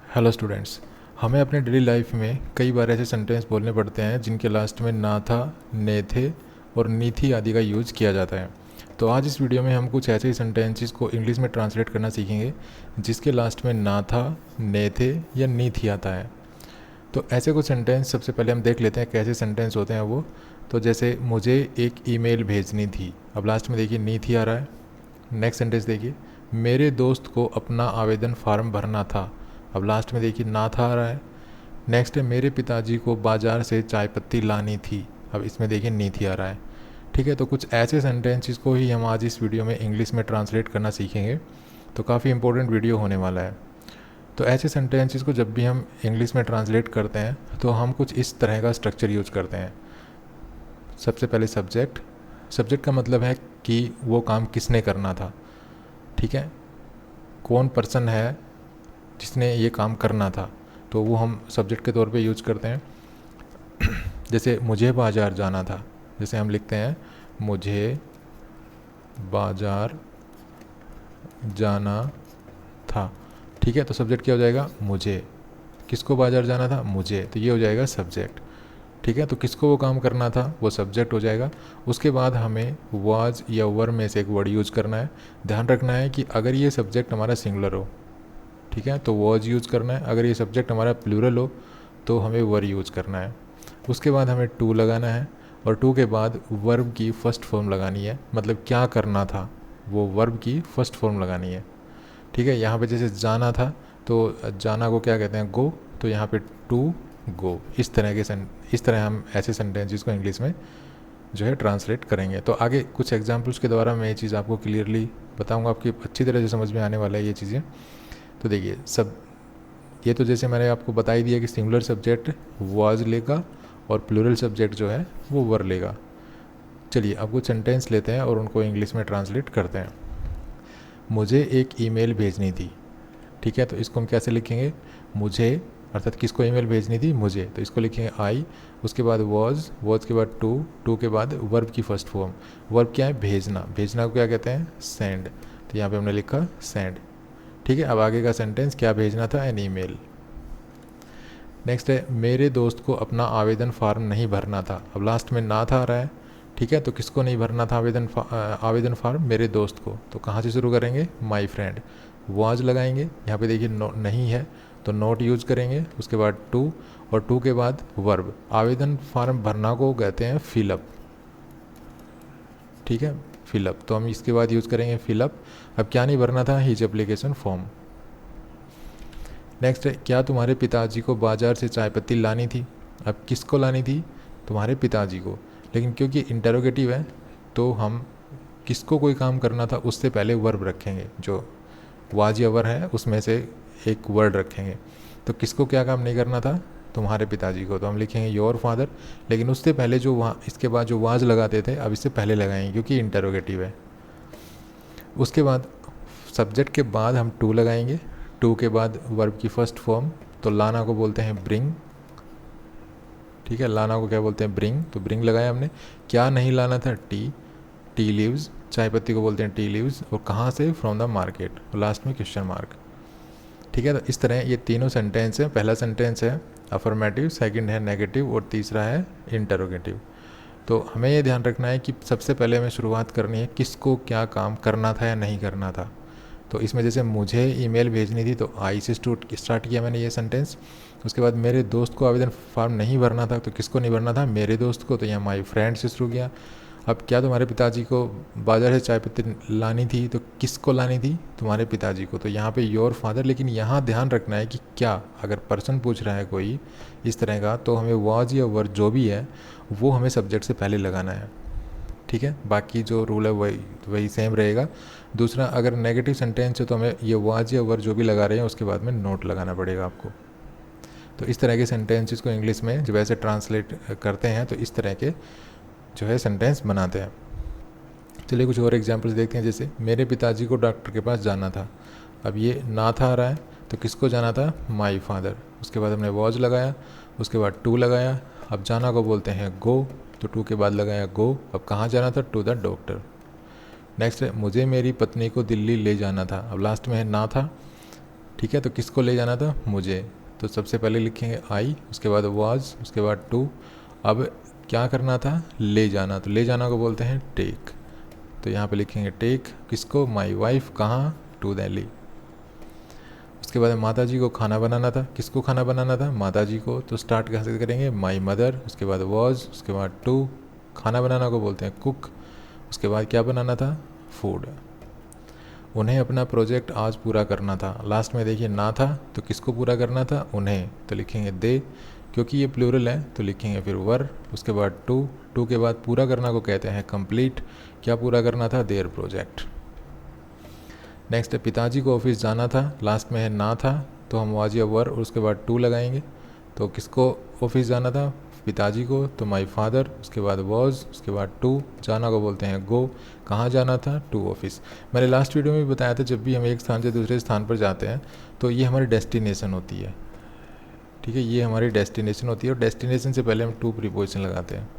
Hello students. हमें अपने daily life में कई बार ऐसे सेंटेंस बोलने पड़ते हैं जिनके लास्ट में ना था, ने थे और नी थी आदि का यूज़ किया जाता है। तो आज इस वीडियो में हम कुछ ऐसे ही सेंटेंसेस को इंग्लिश में ट्रांसलेट करना सीखेंगे जिसके लास्ट में ना था, ने थे या नी थी आता है। तो ऐसे कुछ सेंटेंस सबसे पहले हम देख लेते हैं कैसे सेंटेंस होते हैं वो। तो जैसे मुझे एक ईमेल भेजनी थी, अब लास्ट में देखिए नी थी आ रहा है। नेक्स्ट सेंटेंस देखिए, मेरे दोस्त को अपना आवेदन फार्म भरना था, अब लास्ट में देखिए ना था आ रहा है। नेक्स्ट है, मेरे पिताजी को बाज़ार से चाय पत्ती लानी थी, अब इसमें देखिए नी थी आ रहा है। ठीक है, तो कुछ ऐसे सेंटेंसेस को ही हम आज इस वीडियो में इंग्लिश में ट्रांसलेट करना सीखेंगे। तो काफ़ी इंपॉर्टेंट वीडियो होने वाला है। तो ऐसे सेंटेंसेस को जब भी हम इंग्लिश में ट्रांसलेट करते हैं तो हम कुछ इस तरह का स्ट्रक्चर यूज करते हैं। सबसे पहले सब्जेक्ट। सब्जेक्ट का मतलब है कि वो काम किसने करना था। ठीक है, कौन पर्सन है जिसने ये काम करना था, तो वो हम सब्जेक्ट के तौर पे यूज करते हैं। जैसे मुझे बाज़ार जाना था, जैसे हम लिखते हैं मुझे बाज़ार जाना था। ठीक है, तो सब्जेक्ट क्या हो जाएगा, मुझे। किसको बाज़ार जाना था, मुझे, तो ये हो जाएगा सब्जेक्ट। ठीक है, तो किसको वो काम करना था, वो सब्जेक्ट हो जाएगा। उसके बाद हमें वाज या वर में से एक वर्ड यूज करना है। ध्यान रखना है कि अगर ये सब्जेक्ट हमारा सिंगुलर हो, ठीक है, तो वॉज यूज़ करना है। अगर ये सब्जेक्ट हमारा प्लूरल हो तो हमें वर यूज़ करना है। उसके बाद हमें टू लगाना है और टू के बाद वर्ब की फ़र्स्ट फॉर्म लगानी है, मतलब क्या करना था वो वर्ब की फ़र्स्ट फॉर्म लगानी है। ठीक है, यहाँ पे जैसे जाना था तो जाना को क्या कहते हैं, गो, तो यहाँ पे टू गो। इस तरह हम ऐसे सेंटेंसेस को इंग्लिश में जो है ट्रांसलेट करेंगे। तो आगे कुछ एग्जाम्पल्स के द्वारा मैं ये चीज़ आपको क्लियरली बताऊँगा, आपकी अच्छी तरह से समझ में आने वाला है ये चीज़ें। तो देखिए सब, ये तो जैसे मैंने आपको बता ही दिया कि सिंगुलर सब्जेक्ट वाज लेगा और प्लूरल सब्जेक्ट जो है वो वर लेगा। चलिए अब कुछ सेंटेंस लेते हैं और उनको इंग्लिश में ट्रांसलेट करते हैं। मुझे एक ईमेल भेजनी थी। ठीक है, तो इसको हम कैसे लिखेंगे, मुझे अर्थात किसको ईमेल भेजनी थी, मुझे, तो इसको लिखेंगे आई। उसके बाद वॉज के बाद टू, टू के बाद वर्ब की फर्स्ट फॉर्म। वर्ब क्या है, भेजना। भेजना को क्या कहते हैं, सेंड, तो यहाँ पे हमने लिखा सेंड। ठीक है, अब आगे का सेंटेंस, क्या भेजना था, एन ईमेल। नेक्स्ट है, मेरे दोस्त को अपना आवेदन फार्म नहीं भरना था, अब लास्ट में ना था आ रहा है। ठीक है, तो किसको नहीं भरना था आवेदन फार्म, मेरे दोस्त को, तो कहाँ से शुरू करेंगे, माई फ्रेंड। वाज लगाएंगे, यहाँ पे देखिए नहीं है तो नोट यूज करेंगे। उसके बाद टू और टू के बाद वर्ब। आवेदन फार्म भरना को कहते हैं फिलअप। ठीक है, फिलअप, तो हम इसके बाद यूज़ करेंगे फिलअप। अब क्या नहीं भरना था, हिज एप्लीकेशन फॉर्म। नेक्स्ट है, क्या तुम्हारे पिताजी को बाज़ार से चाय पत्ती लानी थी, अब किसको लानी थी, तुम्हारे पिताजी को। लेकिन क्योंकि इंटरोगेटिव है तो हम किसको कोई काम करना था उससे पहले वर्ब रखेंगे, जो वाज या वर है उसमें से एक वर्ड रखेंगे। तो किसको क्या काम नहीं करना था, तुम्हारे पिताजी को, तो हम लिखेंगे योर फादर। लेकिन उससे पहले जो वहाँ इसके बाद जो वाज लगाते थे अब इससे पहले लगाएंगे क्योंकि इंटरोगेटिव है। उसके बाद सब्जेक्ट के बाद हम टू लगाएंगे। टू के बाद वर्ब की फर्स्ट फॉर्म, तो लाना को बोलते हैं ब्रिंग। ठीक है, लाना को क्या बोलते हैं, ब्रिंग, तो ब्रिंग लगाया हमने। क्या नहीं लाना था, टी, टी लीव्स, चाय पत्ती को बोलते हैं टी लीव्स, और कहाँ से, फ्रॉम द मार्केट, और लास्ट में क्वेश्चन मार्क। ठीक है, तो इस तरह ये तीनों सेंटेंस है। पहला सेंटेंस है अफर्मेटिव, सेकंड है नेगेटिव और तीसरा है इंटरोगेटिव। तो हमें ये ध्यान रखना है कि सबसे पहले हमें शुरुआत करनी है किसको क्या काम करना था या नहीं करना था। तो इसमें जैसे मुझे ईमेल भेजनी थी तो आई से स्टार्ट किया मैंने ये सेंटेंस। उसके बाद मेरे दोस्त को आवेदन फॉर्म नहीं भरना था, तो किसको नहीं भरना था, मेरे दोस्त को, तो यहाँ माई फ्रेंड से शुरू किया। अब क्या तुम्हारे पिताजी को बाज़ार से चाय पत्ती लानी थी, तो किसको लानी थी, तुम्हारे पिताजी को, तो यहाँ पे योर फादर। लेकिन यहाँ ध्यान रखना है कि क्या, अगर पर्सन पूछ रहा है कोई इस तरह का, तो हमें वाज या वर जो भी है वो हमें सब्जेक्ट से पहले लगाना है। ठीक है, बाकी जो रूल है वही वही सेम रहेगा। दूसरा, अगर नेगेटिव सेंटेंस है तो हमें ये वाज या वर जो भी लगा रहे हैं उसके बाद में नोट लगाना पड़ेगा आपको। तो इस तरह के सेंटेंसेस को इंग्लिश में जब ऐसे ट्रांसलेट करते हैं तो इस तरह के जो है सेंटेंस बनाते हैं। चलिए कुछ और एग्जांपल्स देखते हैं। जैसे मेरे पिताजी को डॉक्टर के पास जाना था, अब ये ना था आ रहा है, तो किसको जाना था, माई फादर। उसके बाद हमने वॉज लगाया, उसके बाद टू लगाया। अब जाना को बोलते हैं गो, तो टू के बाद लगाया गो। अब कहाँ जाना था, टू द डॉक्टर। नेक्स्ट है, मुझे मेरी पत्नी को दिल्ली ले जाना था, अब लास्ट में है ना था, ठीक है, तो किसको ले जाना था? मुझे। तो सबसे पहले लिखेंगे आई, उसके बाद वाज, उसके बाद टू। अब क्या करना था? ले जाना। तो ले जाना को बोलते हैं टेक। तो यहाँ पे लिखेंगे टेक किसको? My wife. कहाँ? टू दिल्ली। उसके बाद माता जी को खाना बनाना था। किसको खाना बनाना था? माता जी को। तो स्टार्ट कैसे करेंगे? माई मदर, उसके बाद वॉज, उसके बाद टू। खाना बनाना को बोलते हैं कुक। उसके बाद क्या बनाना था? फूड। उन्हें अपना प्रोजेक्ट आज पूरा करना था। लास्ट में देखिए ना था, तो किसको पूरा करना था? उन्हें। तो लिखेंगे दे, क्योंकि ये प्लूरल है तो लिखेंगे फिर वर, उसके बाद टू। टू के बाद पूरा करना को कहते हैं कंप्लीट। क्या पूरा करना था? There project. नेक्स्ट है पिताजी को ऑफिस जाना था। लास्ट में है ना था, तो हम वाज या वर और उसके बाद टू लगाएंगे। तो किसको ऑफिस जाना था? पिताजी को। तो माई फादर, उसके बाद वॉज, उसके बाद टू। जाना को बोलते हैं गो। कहाँ जाना था? To office. मैंने लास्ट वीडियो में भी बताया था, जब भी हम एक स्थान से दूसरे स्थान पर जाते हैं तो ये हमारी डेस्टिनेशन होती है। ठीक है, ये हमारी डेस्टिनेशन होती है और डेस्टिनेशन से पहले हम टू प्रीपोजिशन लगाते हैं।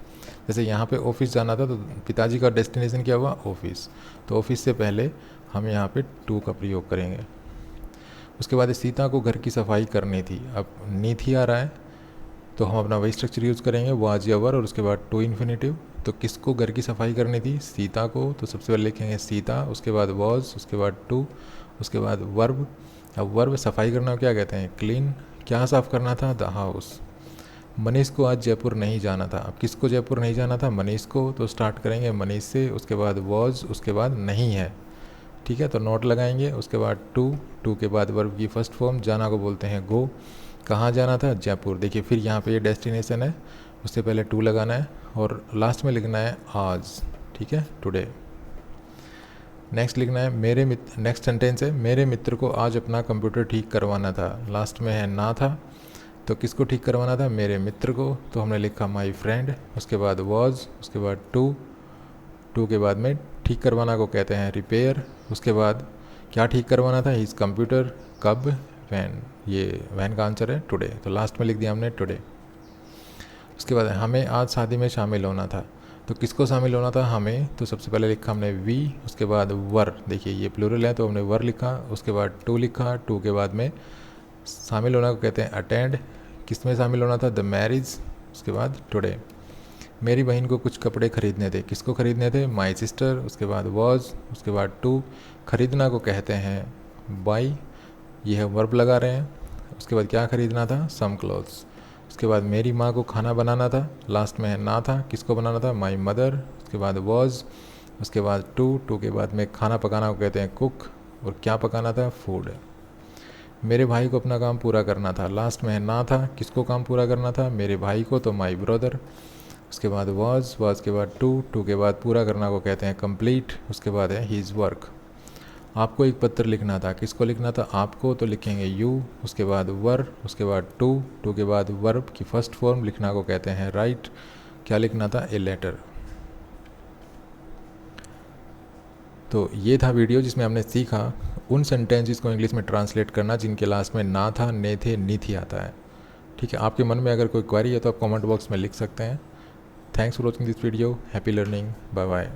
जैसे यहाँ पे ऑफिस जाना था, तो पिताजी का डेस्टिनेशन क्या हुआ? ऑफिस। तो ऑफिस से पहले हम यहाँ पे टू का प्रयोग करेंगे। उसके बाद सीता को घर की सफाई करनी थी। अब नी थी आ रहा है, तो हम अपना वही स्ट्रक्चर यूज़ करेंगे, वाज या वर और उसके बाद टू इन्फिनेटिव। तो किसको घर की सफाई करनी थी? सीता को। तो सबसे पहले लिखेंगे सीता, उसके बाद वॉज, उसके बाद टू, उसके बाद वर्ब। अब वर्ब सफाई करना क्या कहते हैं? क्लीन। क्या साफ़ करना था? The house. मनीष को आज जयपुर नहीं जाना था। अब किसको जयपुर नहीं जाना था? मनीष को। तो स्टार्ट करेंगे मनीष से, उसके बाद वॉज, उसके बाद नहीं है। ठीक है, तो नोट लगाएंगे, उसके बाद टू। टू के बाद वर्ब की फर्स्ट फॉर्म, जाना को बोलते हैं गो। कहाँ जाना था? जयपुर। देखिए फिर यहाँ पे ये डेस्टिनेशन है, उससे पहले टू लगाना है और लास्ट में लिखना है आज। ठीक है, टुडे। नेक्स्ट लिखना है मेरे मित्र। नेक्स्ट सेंटेंस है मेरे मित्र को आज अपना कंप्यूटर ठीक करवाना था। लास्ट में है ना था, तो किसको ठीक करवाना था? मेरे मित्र को। तो हमने लिखा माई फ्रेंड, उसके बाद वॉज, उसके बाद टू। टू के बाद में ठीक करवाना को कहते हैं रिपेयर। उसके बाद क्या ठीक करवाना था? His computer. कब? वैन। ये वैन का आंसर है टुडे। तो लास्ट में लिख दिया हमने टुडे। उसके बाद हमें आज शादी में शामिल होना था। तो किसको शामिल होना था? हमें। तो सबसे पहले लिखा हमने वी, उसके बाद वर। देखिए ये प्लूरल है तो हमने वर लिखा, उसके बाद टू लिखा। टू के बाद में शामिल होना को कहते हैं अटेंड। किस में शामिल होना था? The marriage. उसके बाद टुडे। मेरी बहन को कुछ कपड़े खरीदने थे। किसको खरीदने थे? My sister. उसके बाद वॉज, उसके बाद टू। खरीदना को कहते हैं बाई। ये है वर्ब लगा रहे हैं। उसके बाद क्या खरीदना था? सम क्लोथ्स। उसके बाद मेरी माँ को खाना बनाना था। लास्ट में है ना था, किसको बनाना था? My mother. उसके बाद वॉज, उसके बाद टू। टू के बाद में खाना पकाना को कहते हैं कुक और क्या पकाना था? फूड। मेरे भाई को अपना काम पूरा करना था। लास्ट में है ना था, किसको काम पूरा करना था? मेरे भाई को। तो माई ब्रदर। उसके बाद वॉज के बाद टू। टू के बाद पूरा करना को कहते हैं कंप्लीट। उसके बाद है हीज़ वर्क। आपको एक पत्र लिखना था। किसको लिखना था? आपको। तो लिखेंगे यू। उसके बाद वर, उसके बाद टू। टू के बाद वर्ब की फर्स्ट फॉर्म लिखना को कहते हैं राइट। क्या लिखना था? A letter. तो ये था वीडियो जिसमें हमने सीखा उन सेंटेंसेस को इंग्लिश में ट्रांसलेट करना जिनके लास्ट में ना था, ने थे, नी थी आता है। ठीक है, आपके मन में अगर कोई क्वेरी है तो आप कमेंट बॉक्स में लिख सकते हैं। Thanks for watching this video. Happy learning. Bye bye.